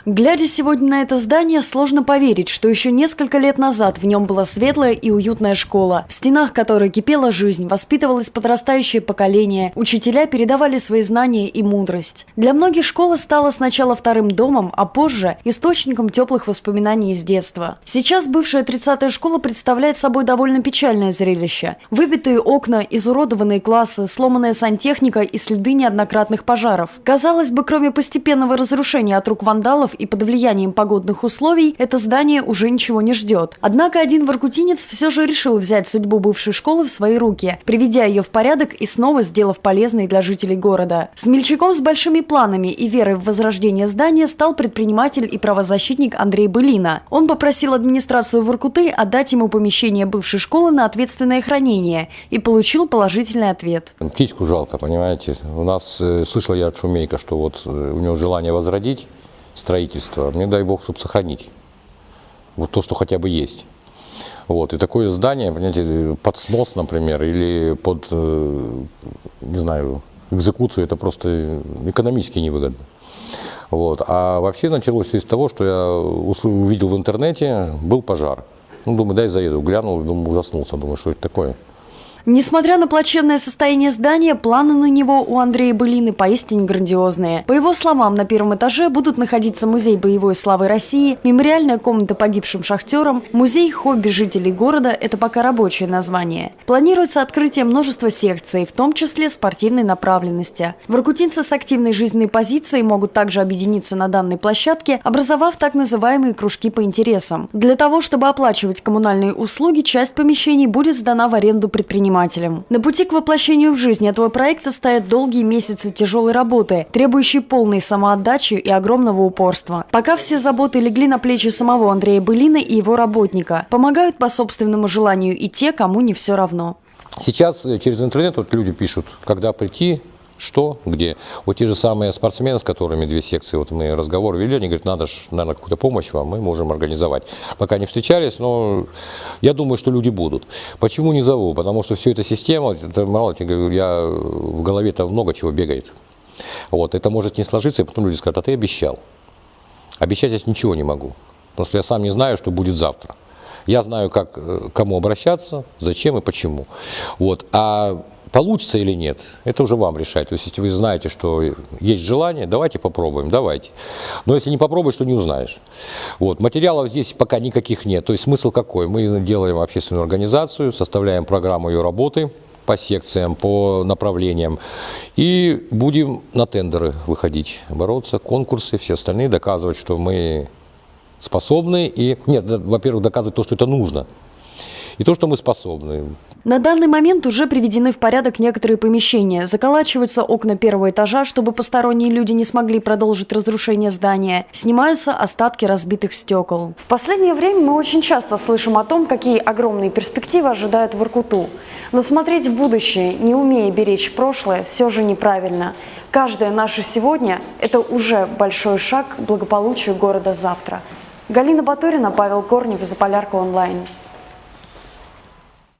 Глядя сегодня на это здание, сложно поверить, что еще несколько лет назад в нем была светлая и уютная школа, в стенах которой кипела жизнь, воспитывалось подрастающее поколение, учителя передавали свои знания и мудрость. Для многих школа стала сначала вторым домом, а позже – источником теплых воспоминаний из детства. Сейчас бывшая 30-я школа представляет собой довольно печальное зрелище. Выбитые окна, изуродованные классы, сломанная сантехника и следы неоднократных пожаров. Казалось бы, кроме постепенного разрушения от рук вандалов и под влиянием погодных условий, это здание уже ничего не ждет. Однако один воркутинец все же решил взять судьбу бывшей школы в свои руки, приведя ее в порядок и снова сделав полезной для жителей города. Смельчаком с большими планами и верой в возрождение здания стал предприниматель и правозащитник Андрей Былина. Он попросил администрацию Воркуты отдать ему помещение бывшей школы на ответственное хранение и получил положительный ответ. Птичку жалко, понимаете. У нас, слышал я от Шумейка, что вот у него желание возродить строительство, мне дай бог, чтобы сохранить. Вот то, что хотя бы есть. Вот. И такое здание, понимаете, под снос, например, или под, не знаю, экзекуцию, это просто экономически невыгодно. Вот. А вообще началось все с того, что я увидел в интернете, был пожар. Ну, думаю, дай заеду, глянул, думаю, ужаснулся, думаю, что это такое. Несмотря на плачевное состояние здания, планы на него у Андрея Былины поистине грандиозные. По его словам, на первом этаже будут находиться музей боевой славы России, мемориальная комната погибшим шахтерам, музей хобби жителей города – это пока рабочее название. Планируется открытие множества секций, в том числе спортивной направленности. Воркутинцы с активной жизненной позицией могут также объединиться на данной площадке, образовав так называемые кружки по интересам. Для того, чтобы оплачивать коммунальные услуги, часть помещений будет сдана в аренду предпринимателям. На пути к воплощению в жизнь этого проекта стоят долгие месяцы тяжелой работы, требующие полной самоотдачи и огромного упорства. Пока все заботы легли на плечи самого Андрея Былина и его работника. Помогают по собственному желанию и те, кому не все равно. Сейчас через интернет вот люди пишут, когда прийти, что, где. Вот те же самые спортсмены, с которыми две секции, вот мы разговор вели, они говорят, надо, наверное, какую-то помощь вам, мы можем организовать. Пока не встречались, но я думаю, что люди будут. Почему не зову? Потому что все эта система, это мало ли, я в голове-то много чего бегает. Вот, это может не сложиться, и потом люди скажут, а ты обещал. Обещать я ничего не могу, потому что я сам не знаю, что будет завтра. Я знаю, как, к кому обращаться, зачем и почему. Вот. А получится или нет, это уже вам решать. То есть, если вы знаете, что есть желание, давайте попробуем, давайте. Но если не попробуешь, то не узнаешь. Вот. Материалов здесь пока никаких нет. То есть, смысл какой? Мы делаем общественную организацию, составляем программу ее работы по секциям, по направлениям. И будем на тендеры выходить, бороться, конкурсы, все остальные, доказывать, что мы способны. И, нет, во-первых, доказывать то, что это нужно. И то, что мы способны. На данный момент уже приведены в порядок некоторые помещения. Заколачиваются окна первого этажа, чтобы посторонние люди не смогли продолжить разрушение здания. Снимаются остатки разбитых стекол. В последнее время мы очень часто слышим о том, какие огромные перспективы ожидают Воркуту. Но смотреть в будущее, не умея беречь прошлое, все же неправильно. Каждое наше сегодня – это уже большой шаг к благополучию города завтра. Галина Батурина, Павел Корнев, Заполярка онлайн.